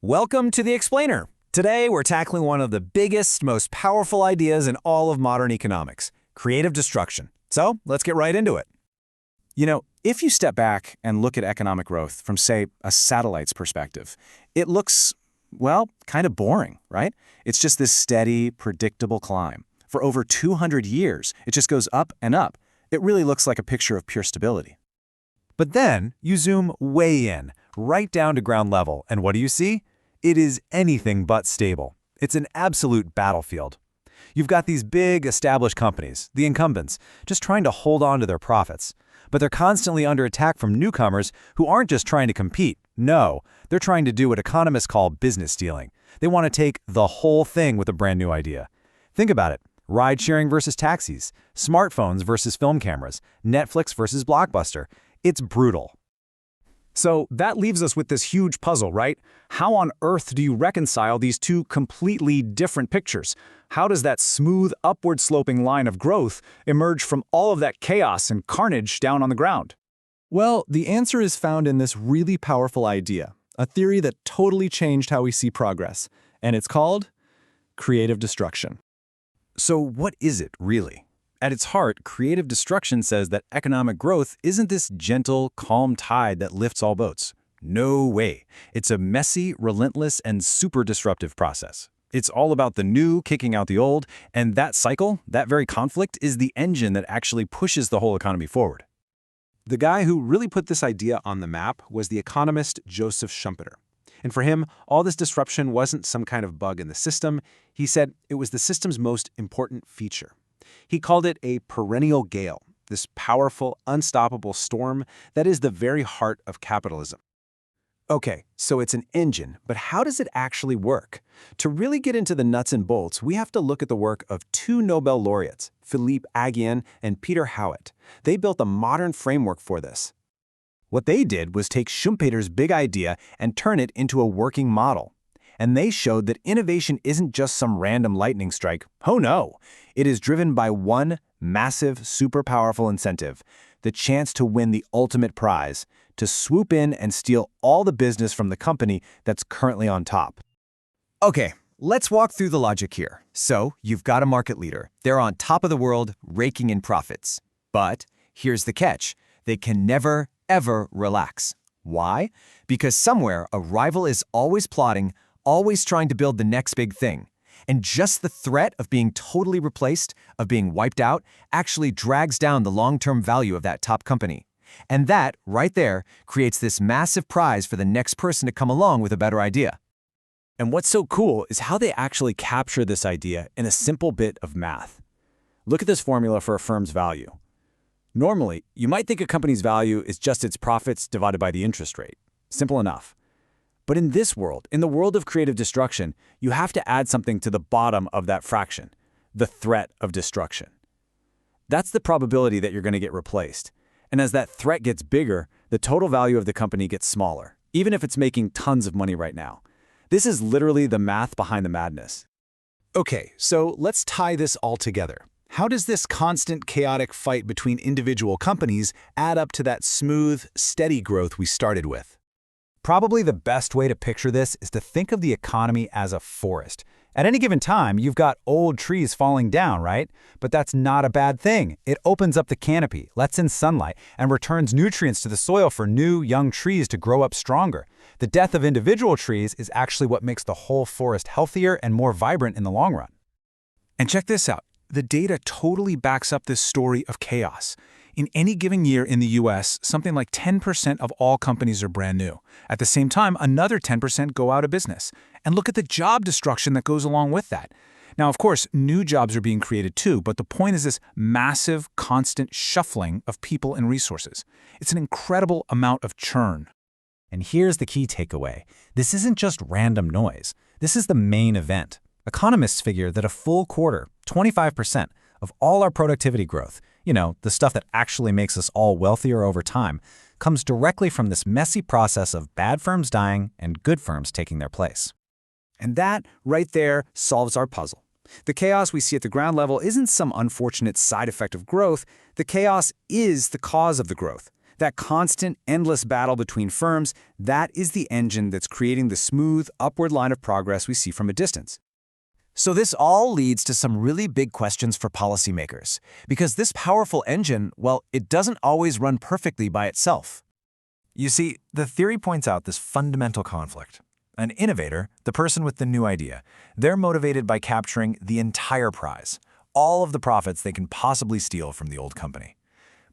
Welcome to The Explainer. Today, we're tackling one of the biggest, most powerful ideas in all of modern economics, creative destruction. So, let's get right into it. You know, if you step back and look at economic growth from, say, a satellite's perspective, it looks, well, kind of boring, right? It's just this steady, predictable climb. For over 200 years, it just goes up and up. It really looks like a picture of pure stability. But then, you zoom way in, right down to ground level, and what do you see? It is anything but stable. It's an absolute battlefield. You've got these big, established companies, the incumbents, just trying to hold on to their profits. But they're constantly under attack from newcomers who aren't just trying to compete. No, they're trying to do what economists call business stealing. They want to take the whole thing with a brand new idea. Think about it. Ride-sharing versus taxis, smartphones versus film cameras, Netflix versus Blockbuster. It's brutal. So that leaves us with this huge puzzle, right? How on earth do you reconcile these two completely different pictures? How does that smooth, upward-sloping line of growth emerge from all of that chaos and carnage down on the ground? Well, the answer is found in this really powerful idea, a theory that totally changed how we see progress, and it's called creative destruction. So what is it, really? At its heart, creative destruction says that economic growth isn't this gentle, calm tide that lifts all boats. No way. It's a messy, relentless, and super disruptive process. It's all about the new kicking out the old, and that cycle, that very conflict, is the engine that actually pushes the whole economy forward. The guy who really put this idea on the map was the economist Joseph Schumpeter. And for him, all this disruption wasn't some kind of bug in the system. He said it was the system's most important feature. He called it a perennial gale, this powerful, unstoppable storm that is the very heart of capitalism. Okay, so it's an engine, but how does it actually work? To really get into the nuts and bolts, we have to look at the work of two Nobel laureates, Philippe Aghion and Peter Howitt. They built a modern framework for this. What they did was take Schumpeter's big idea and turn it into a working model. And they showed that innovation isn't just some random lightning strike. Oh no! It is driven by one massive, super powerful incentive, the chance to win the ultimate prize, to swoop in and steal all the business from the company that's currently on top. Okay, let's walk through the logic here. So, you've got a market leader. They're on top of the world, raking in profits. But here's the catch. They can never, ever relax. Why? Because somewhere a rival is always plotting, always trying to build the next big thing. And just the threat of being totally replaced, of being wiped out, actually drags down the long-term value of that top company. And that, right there, creates this massive prize for the next person to come along with a better idea. And what's so cool is how they actually capture this idea in a simple bit of math. Look at this formula for a firm's value. Normally, you might think a company's value is just its profits divided by the interest rate. Simple enough. But in this world, in the world of creative destruction, you have to add something to the bottom of that fraction, the threat of destruction. That's the probability that you're going to get replaced. And as that threat gets bigger, the total value of the company gets smaller, even if it's making tons of money right now. This is literally the math behind the madness. Okay, so let's tie this all together. How does this constant, chaotic fight between individual companies add up to that smooth, steady growth we started with? Probably the best way to picture this is to think of the economy as a forest. At any given time, you've got old trees falling down, right? But that's not a bad thing. It opens up the canopy, lets in sunlight, and returns nutrients to the soil for new, young trees to grow up stronger. The death of individual trees is actually what makes the whole forest healthier and more vibrant in the long run. And check this out. The data totally backs up this story of chaos. In any given year in the US, something like 10% of all companies are brand new. At the same time, another 10% go out of business. And look at the job destruction that goes along with that. Now, of course, new jobs are being created too, but the point is this massive, constant shuffling of people and resources. It's an incredible amount of churn. And here's the key takeaway. This isn't just random noise. This is the main event. Economists figure that a full quarter, 25%, of all our productivity growth, the stuff that actually makes us all wealthier over time, comes directly from this messy process of bad firms dying and good firms taking their place. And that, right there, solves our puzzle. The chaos we see at the ground level isn't some unfortunate side effect of growth. The chaos is the cause of the growth. That constant, endless battle between firms, that is the engine that's creating the smooth, upward line of progress we see from a distance. So this all leads to some really big questions for policymakers, because this powerful engine, well, it doesn't always run perfectly by itself. You see, the theory points out this fundamental conflict. An innovator, the person with the new idea, they're motivated by capturing the entire prize, all of the profits they can possibly steal from the old company.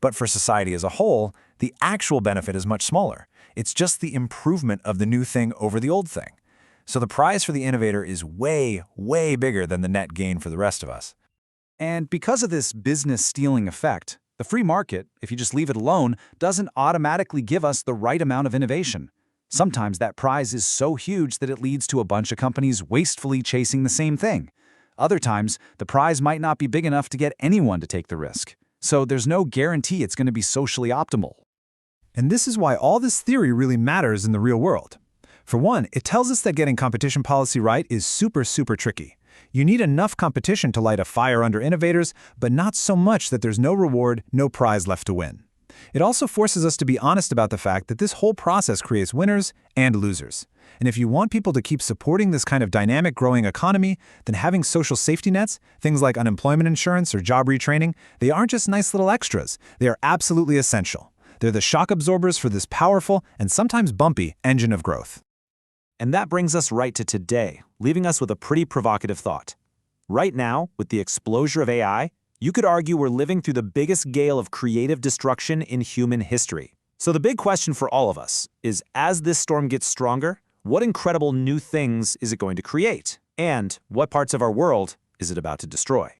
But for society as a whole, the actual benefit is much smaller. It's just the improvement of the new thing over the old thing. So the prize for the innovator is way, way bigger than the net gain for the rest of us. And because of this business stealing effect, the free market, if you just leave it alone, doesn't automatically give us the right amount of innovation. Sometimes that prize is so huge that it leads to a bunch of companies wastefully chasing the same thing. Other times, the prize might not be big enough to get anyone to take the risk. So there's no guarantee it's going to be socially optimal. And this is why all this theory really matters in the real world. For one, it tells us that getting competition policy right is super, super tricky. You need enough competition to light a fire under innovators, but not so much that there's no reward, no prize left to win. It also forces us to be honest about the fact that this whole process creates winners and losers. And if you want people to keep supporting this kind of dynamic growing economy, then having social safety nets, things like unemployment insurance or job retraining, they aren't just nice little extras. They are absolutely essential. They're the shock absorbers for this powerful and sometimes bumpy engine of growth. And that brings us right to today, leaving us with a pretty provocative thought. Right now, with the explosion of AI, you could argue we're living through the biggest gale of creative destruction in human history. So the big question for all of us is, as this storm gets stronger, what incredible new things is it going to create? And what parts of our world is it about to destroy?